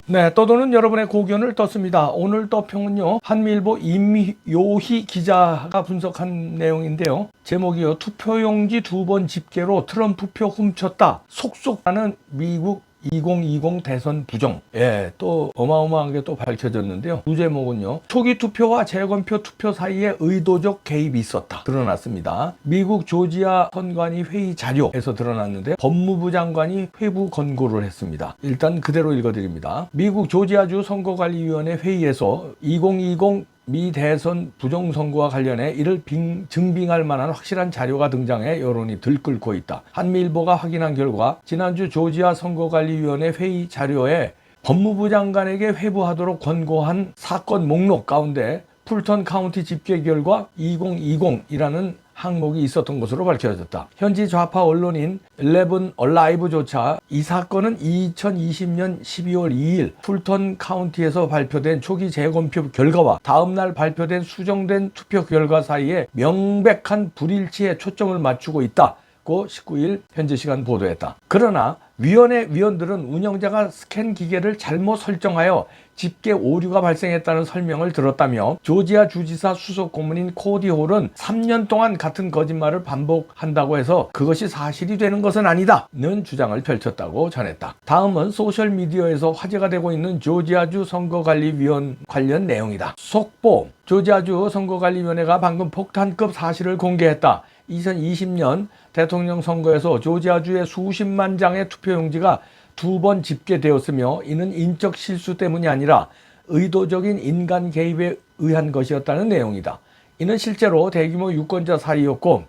네, 떠도는 여러분의 고견을 떴습니다. 오늘 떠평은요, 한미일보 임요희 기자가 분석한 내용인데요. 제목이요, 투표용지 2번 집계로 트럼프표 훔쳤다. 속속하는 미국 2020 대선 부정. 예, 또 어마어마한 게 또 밝혀졌는데요. 두 제목은요, 초기 투표와 재검표 투표 사이에 의도적 개입이 있었다. 드러났습니다. 미국 조지아 선관위 회의 자료에서 드러났는데 법무부 장관이 회부 권고를 했습니다. 일단 그대로 읽어드립니다. 미국 조지아주 선거관리위원회 회의에서 2020 미 대선 부정선거와 관련해 이를 증빙할 만한 확실한 자료가 등장해 여론이 들끓고 있다. 한미일보가 확인한 결과 지난주 조지아 선거관리위원회 회의 자료에 법무부 장관에게 회부하도록 권고한 사건 목록 가운데 풀턴 카운티 집계 결과 2020이라는 항목이 있었던 것으로 밝혀졌다. 현지 좌파 언론인 11 얼라이브조차 이 사건은 2020년 12월 2일 풀턴 카운티에서 발표된 초기 재검표 결과와 다음날 발표된 수정된 투표 결과 사이에 명백한 불일치에 초점을 맞추고 있다고 19일 현지 시간 보도했다. 그러나 위원회 위원들은 운영자가 스캔 기계를 잘못 설정하여 집계 오류가 발생했다는 설명을 들었다며 조지아 주지사 수석 고문인 코디 홀은 3년 동안 같은 거짓말을 반복한다고 해서 그것이 사실이 되는 것은 아니다는 주장을 펼쳤다고 전했다. 다음은 소셜미디어에서 화제가 되고 있는 조지아주 선거관리위원 관련 내용이다. 속보, 조지아주 선거관리위원회가 방금 폭탄급 사실을 공개했다. 2020년 대통령 선거에서 조지아주의 수십만 장의 투표용지가 2번 집계되었으며 이는 인적 실수 때문이 아니라 의도적인 인간 개입에 의한 것이었다는 내용이다. 이는 실제로 대규모 유권자 사기였고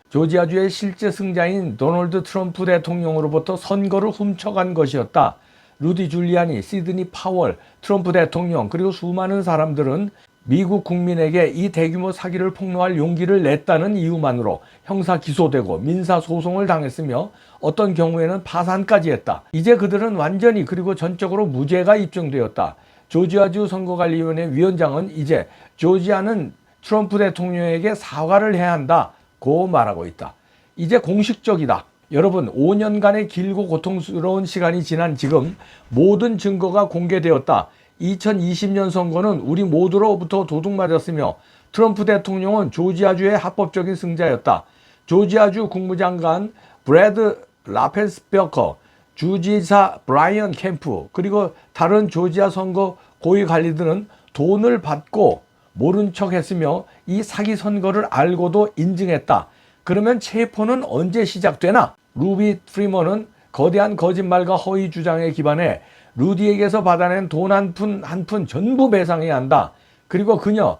조지아주의 실제 승자인 도널드 트럼프 대통령으로부터 선거를 훔쳐간 것이었다. 루디 줄리아니, 시드니 파월, 트럼프 대통령 그리고 수많은 사람들은 미국 국민에게 이 대규모 사기를 폭로할 용기를 냈다는 이유만으로 형사 기소되고 민사 소송을 당했으며 어떤 경우에는 파산까지 했다. 이제 그들은 완전히 그리고 전적으로 무죄가 입증되었다. 조지아주 선거관리위원회 위원장은 이제 조지아는 트럼프 대통령에게 사과를 해야 한다고 말하고 있다. 이제 공식적이다. 여러분, 5년간의 길고 고통스러운 시간이 지난 지금 모든 증거가 공개되었다. 2020년 선거는 우리 모두로부터 도둑맞았으며 트럼프 대통령은 조지아주의 합법적인 승자였다. 조지아주 국무장관 브래드 라펜스버커, 주지사 브라이언 캠프 그리고 다른 조지아 선거 고위 관리들은 돈을 받고 모른 척했으며 이 사기 선거를 알고도 인증했다. 그러면 체포는 언제 시작되나? 루비 프리먼은 거대한 거짓말과 허위 주장에 기반해 루디에게서 받아낸 돈 한 푼 전부 배상해야 한다. 그리고 그녀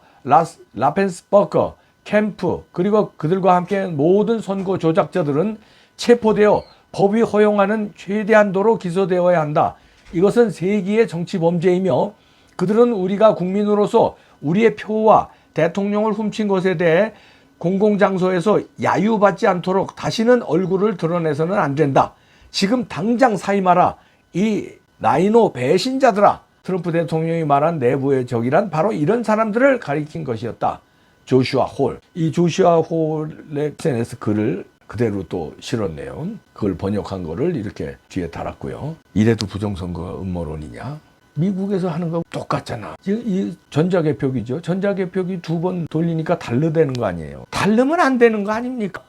라펜스버커, 캠프 그리고 그들과 함께한 모든 선거 조작자들은 체포되어 법이 허용하는 최대한도로 기소되어야 한다. 이것은 세기의 정치 범죄이며 그들은 우리가 국민으로서 우리의 표와 대통령을 훔친 것에 대해 공공장소에서 야유받지 않도록 다시는 얼굴을 드러내서는 안 된다. 지금 당장 사임하라. 이 라이노 배신자들아. 트럼프 대통령이 말한 내부의 적이란 바로 이런 사람들을 가리킨 것이었다. 조슈아 홀. 이 조슈아 홀의 SNS 글을 그대로 또 실었네요. 그걸 번역한 거를 이렇게 뒤에 달았고요. 이래도 부정선거가 음모론이냐? 미국에서 하는 거 똑같잖아. 이 전자개표기죠. 전자개표기 2번 돌리니까 달르되는 거 아니에요. 달르면 안 되는 거 아닙니까?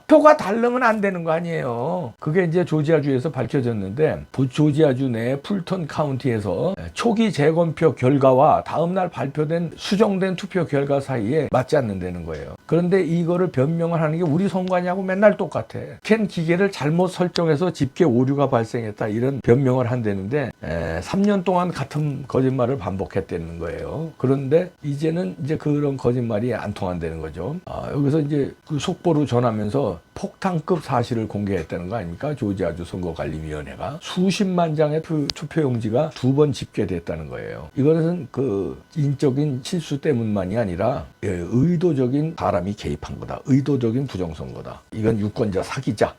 표가 달르면 안 되는 거 아니에요. 그게 이제 조지아주에서 밝혀졌는데 조지아주 내 풀턴 카운티에서 초기 재검표 결과와 다음날 발표된 수정된 투표 결과 사이에 맞지 않는다는 거예요. 그런데 이거를 변명을 하는 게 우리 선관위하고 맨날 똑같아. 스캔 기계를 잘못 설정해서 집계 오류가 발생했다. 이런 변명을 한다는데 3년 동안 같은 거짓말을 반복했다는 거예요. 그런데 이제는 이제 그런 거짓말이 안 통한다는 거죠. 여기서 이제 그 속보로 전하면서 폭탄급 사실을 공개했다는 거 아닙니까? 조지아주 선거관리위원회가 수십만 장의 투표용지가 2번 집계됐다는 거예요. 이것은 그 인적인 실수 때문만이 아니라 의도적인 사람이 개입한 거다. 의도적인 부정선거다. 이건 유권자 사기다.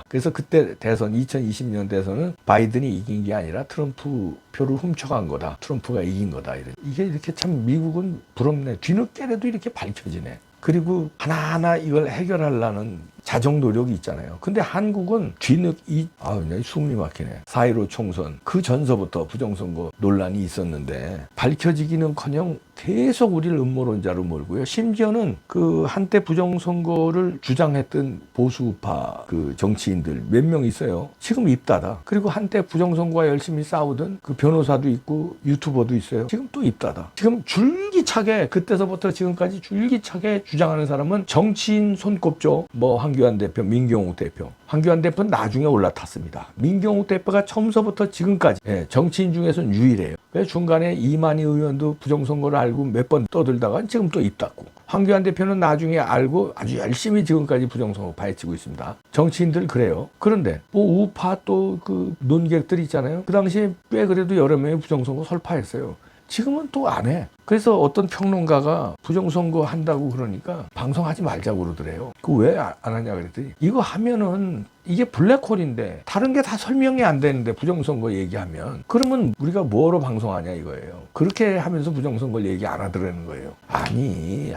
그래서 그때 대선 2020년 대선은 바이든이 이긴 게 아니라 트럼프 표를 훔쳐간 거다. 트럼프가 이긴 거다. 이게 이렇게 참 미국은 부럽네. 뒤늦게라도 이렇게 밝혀지네. 그리고 하나하나 이걸 해결하려는 자정 노력이 있잖아요. 근데 한국은 숨이 막히네. 4.15 총선 그 전서부터 부정선거 논란이 있었는데 밝혀지기는커녕 계속 우리를 음모론자로 몰고요. 심지어는 그 한때 부정선거를 주장했던 보수파 그 정치인들 몇 명 있어요. 지금 입 닫아. 그리고 한때 부정선거와 열심히 싸우던 그 변호사도 있고 유튜버도 있어요. 지금 또 입 닫아. 지금 줄기차게 그때서부터 지금까지 줄기차게 주장하는 사람은 정치인 손꼽죠. 뭐 황교안 대표, 민경욱 대표. 황교안 대표는 나중에 올라탔습니다. 민경욱 대표가 처음서부터 지금까지 정치인 중에서는 유일해요. 그래서 중간에 이만희 의원도 부정선거를 알고 몇 번 떠들다가 지금 또 입 닫고. 황교안 대표는 나중에 알고 아주 열심히 지금까지 부정선거 파헤치고 있습니다. 정치인들 그래요. 그런데 뭐 우파 또 그 논객들 있잖아요. 그 당시에 꽤 그래도 여러 명이 부정선거 설파했어요. 지금은 또 안 해. 그래서 어떤 평론가가 부정선거 한다고 그러니까 방송하지 말자고 그러더래요. 그 왜 안 하냐 그랬더니 이거 하면은 이게 블랙홀인데 다른 게 다 설명이 안 되는데 부정선거 얘기하면 그러면 우리가 뭐로 방송하냐 이거예요. 그렇게 하면서 부정선거 얘기 안 하더라는 거예요. 아니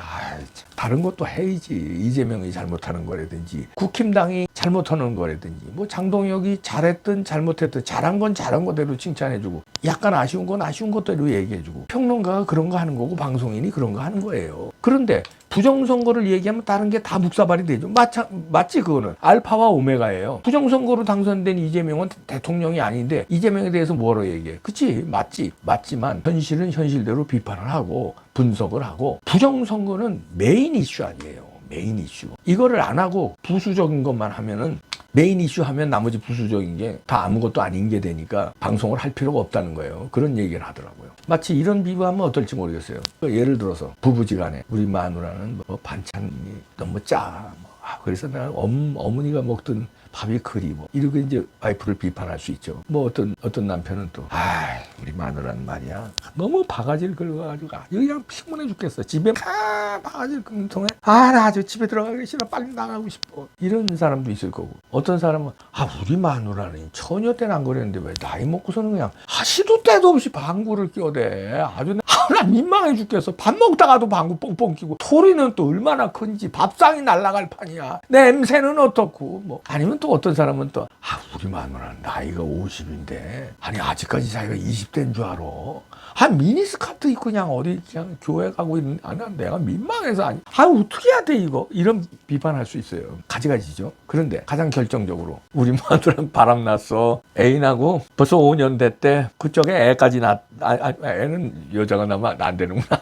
다른 것도 해야지. 이재명이 잘못하는 거라든지 국힘당이 잘못하는 거라든지 뭐 장동혁이 잘했든 잘못했든 잘한 건 잘한 거대로 칭찬해주고 약간 아쉬운 건 아쉬운 것대로 얘기해주고 평론가가 그런 거 하는 거고 방송인이 그런 거 하는 거예요. 그런데 부정선거를 얘기하면 다른 게 다 묵사발이 되죠. 맞지 그거는. 알파와 오메가예요. 부정선거로 당선된 이재명은 대통령이 아닌데 이재명에 대해서 뭐로 얘기해. 그치? 맞지만 현실은 현실대로 비판을 하고 분석을 하고 부정선거는 메인 이슈 아니에요. 메인 이슈. 이거를 안 하고 부수적인 것만 하면은 메인 이슈 하면 나머지 부수적인 게 다 아무것도 아닌 게 되니까 방송을 할 필요가 없다는 거예요. 그런 얘기를 하더라고요. 마치 이런 비유하면 어떨지 모르겠어요. 예를 들어서 부부지간에 우리 마누라는 뭐 반찬이 너무 짜. 그래서 내가 어머니가 먹던 밥이 그리 뭐 이렇게 이제 와이프를 비판할 수 있죠. 뭐 어떤 남편은 또 우리 마누라는 말이야 너무 바가지를 긁어가지고 그냥 피곤해 죽겠어. 집에 바가지를 긁는 통에 나 아주 집에 들어가기 싫어. 빨리 나가고 싶어. 이런 사람도 있을 거고 어떤 사람은 우리 마누라는 처녀 때는 안 그랬는데 왜 나이 먹고서는 그냥 시도 때도 없이 방구를 껴대. 아주 나 민망해 죽겠어. 밥 먹다가도 방구 뻥뻥 끼고 소리는 또 얼마나 큰지 밥상이 날아갈 판이야. 냄새는 어떻고 뭐 아니면 또 어떤 사람은 또 우리 마누라는 나이가 50인데 아직까지 자기가 20대인 줄 알아. 미니스커트 입고 그냥 어디 그냥 교회 가고 있는 내가 민망해서 어떻게 해야 돼 이거 이런 비판할 수 있어요. 가지가지죠. 그런데 가장 결정적으로 우리 마누라는 바람났어. 애인하고 벌써 5년 됐대. 그쪽에 애까지 애는 여자가 나면 안 되는구나.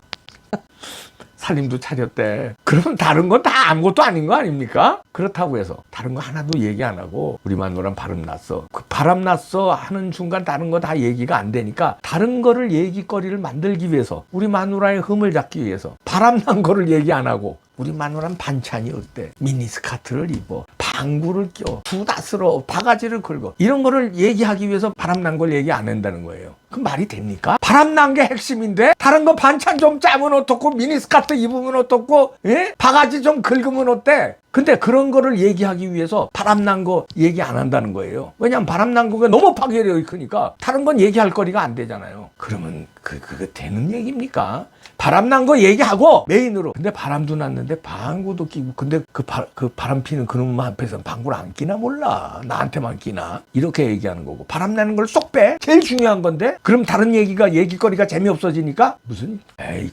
살림도 차렸대. 그러면 다른 건 다 아무것도 아닌 거 아닙니까? 그렇다고 해서 다른 거 하나도 얘기 안 하고 우리 마누라는 바람났어. 그 바람났어 하는 순간 다른 거 다 얘기가 안 되니까 다른 거를 얘기거리를 만들기 위해서 우리 마누라의 흠을 잡기 위해서 바람난 거를 얘기 안 하고 우리 마누라는 반찬이 어때? 미니스커트를 입어. 방구를 껴. 두다스러워. 바가지를 긁어. 이런 거를 얘기하기 위해서 바람난 걸 얘기 안 한다는 거예요. 그 말이 됩니까? 바람난 게 핵심인데 다른 거 반찬 좀 짜면 어떻고 미니스커트 입으면 어떻고 바가지 좀 긁으면 어때? 근데 그런 거를 얘기하기 위해서 바람난 거 얘기 안 한다는 거예요. 왜냐면 바람난 거가 너무 파괴력이 크니까 다른 건 얘기할 거리가 안 되잖아요. 그러면 그거 되는 얘기입니까? 바람난 거 얘기하고 메인으로. 근데 바람도 났는데 방구도 끼고 근데 그 바람 피는 그놈 앞에서 방구를 안 끼나 몰라. 나한테만 끼나. 이렇게 얘기하는 거고 바람나는 걸 쏙 빼. 제일 중요한 건데 그럼 다른 얘기거리가 재미없어지니까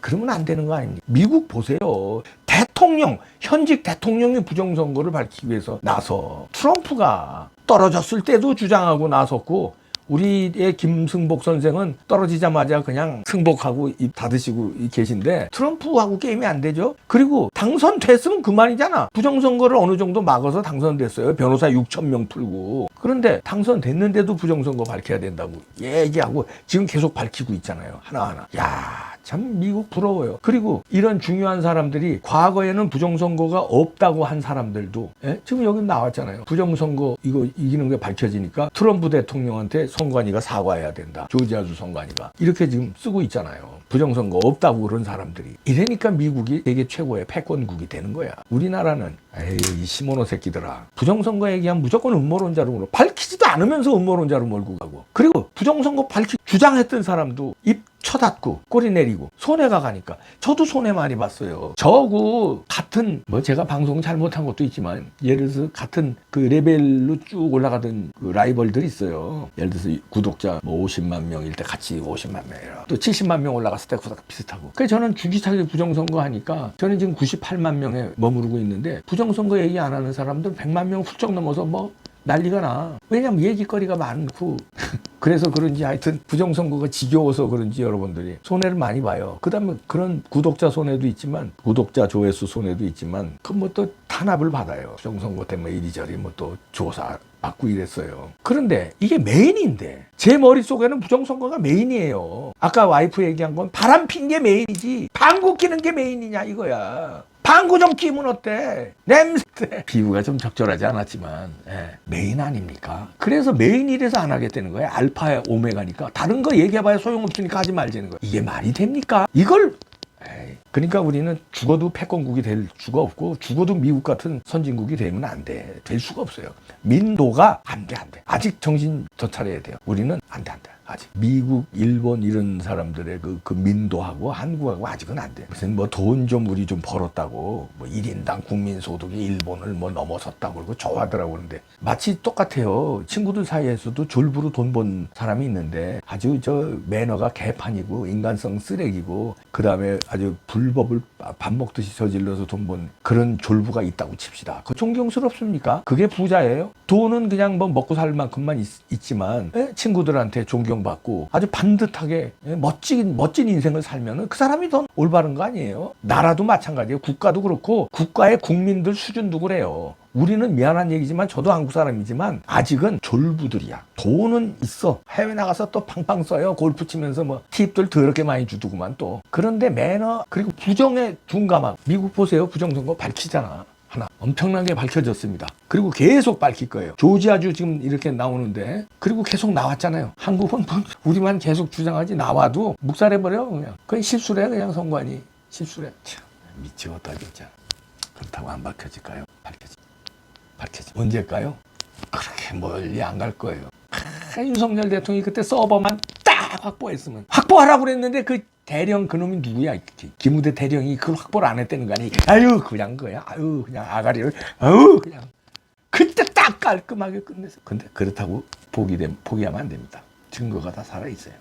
그러면 안 되는 거 아닙니까? 미국 보세요. 현직 대통령이 부정선거를 밝히기 위해서 나서 트럼프가 떨어졌을 때도 주장하고 나섰고 우리의 김승복 선생은 떨어지자마자 그냥 승복하고 입 닫으시고 계신데 트럼프하고 게임이 안 되죠. 그리고 당선됐으면 그만이잖아. 부정선거를 어느 정도 막아서 당선됐어요. 변호사 6,000명 풀고. 그런데 당선됐는데도 부정선거 밝혀야 된다고 얘기하고 지금 계속 밝히고 있잖아요. 하나하나. 참 미국 부러워요. 그리고 이런 중요한 사람들이 과거에는 부정선거가 없다고 한 사람들도 지금 여기 나왔잖아요. 부정선거 이거 이기는 게 밝혀지니까 트럼프 대통령한테 선관위가 사과해야 된다. 조지아주 선관위가. 이렇게 지금 쓰고 있잖아요. 부정선거 없다고 그런 사람들이. 이러니까 미국이 세계 최고의 패권국이 되는 거야. 우리나라는 에이, 이 시모노 새끼들아. 부정선거 얘기하면 무조건 음모론자로 몰고 밝히지도 않으면서 음모론자로 몰고 가고, 그리고 부정선거 주장했던 사람도 입 쳐닫고 꼬리 내리고 손해가 가니까. 저도 손해 많이 봤어요. 저하고 같은 뭐 제가 방송 잘못한 것도 있지만 예를 들어서 같은 그 레벨로 쭉 올라가던 그 라이벌들이 있어요. 예를 들어서 구독자 뭐 50만 명일 때 같이 50만 명이라 또 70만 명 올라갔을 때 비슷하고. 그래서 저는 주기차게 부정선거 하니까 저는 지금 98만 명에 머무르고 있는데 부정선거 얘기 안 하는 사람들 100만 명 훌쩍 넘어서 뭐 난리가 나. 왜냐면 얘기거리가 많고 그래서 그런지 하여튼 부정선거가 지겨워서 그런지 여러분들이 손해를 많이 봐요. 그 다음에 그런 구독자 손해도 있지만 구독자 조회수 손해도 있지만 그 뭐 또 탄압을 받아요. 부정선거 때문에 이리저리 뭐 또 조사 받고 이랬어요. 그런데 이게 메인인데 제 머릿속에는 부정선거가 메인이에요. 아까 와이프 얘기한 건 바람 핀 게 메인이지 방구 끼는 게 메인이냐 이거야. 방구 좀 끼면 어때? 냄새. 비유가 좀 적절하지 않았지만 메인 아닙니까? 그래서 메인이라서 안 하겠다는 거예요. 알파의 오메가니까. 다른 거 얘기해봐야 소용없으니까 하지 말자는 거예요. 이게 말이 됩니까? 이걸 그러니까 우리는 죽어도 패권국이 될 수가 없고 죽어도 미국 같은 선진국이 되면 안 돼. 될 수가 없어요. 민도가 안 돼. 아직 정신 더 차려야 돼요. 우리는 안 돼. 아직 미국, 일본 이런 사람들의 그 민도하고 한국하고 아직은 안 돼. 무슨 뭐 돈 좀 우리 좀 벌었다고 뭐 1인당 국민소득이 일본을 뭐 넘어섰다고 그러고 좋아하더라고. 그러는데 마치 똑같아요. 친구들 사이에서도 졸부로 돈 번 사람이 있는데 아주 저 매너가 개판이고 인간성 쓰레기고 그 다음에 아주 불법을 밥 먹듯이 저질러서 돈 번 그런 졸부가 있다고 칩시다. 그 존경스럽습니까? 그게 부자예요? 돈은 그냥 뭐 먹고 살 만큼만 있지만 친구들한테 존경받고 아주 반듯하게 멋진 인생을 살면 그 사람이 더 올바른 거 아니에요? 나라도 마찬가지예요. 국가도 그렇고 국가의 국민들 수준도 그래요. 우리는 미안한 얘기지만 저도 한국 사람이지만 아직은 졸부들이야. 돈은 있어. 해외 나가서 또 팡팡 써요. 골프 치면서 뭐 팁들 더럽게 많이 주더구만 또. 그런데 매너 그리고 부정에 둔감함. 미국 보세요. 부정선거 밝히잖아. 하나 엄청나게 밝혀졌습니다. 그리고 계속 밝힐 거예요. 조지아주 지금 이렇게 나오는데 그리고 계속 나왔잖아요. 한국은 우리만 계속 주장하지 나와도 묵살해버려 그냥. 그건 실수래 그냥 선관위. 실수래. 참 미치겠다 진짜. 그렇다고 안 밝혀질까요? 밝혀지. 언제일까요? 그렇게 멀리 안 갈 거예요. 윤석열 대통령이 그때 서버만 딱 확보했으면. 확보하라고 그랬는데 그 대령 그놈이 누구야? 기무대 대령이 그걸 확보를 안 했다는 거 아니? 아유 그냥 거야. 아유 그냥 아가리를 그냥 그때 딱 깔끔하게 끝내서. 근데 그렇다고 포기하면 안 됩니다. 증거가 다 살아있어요.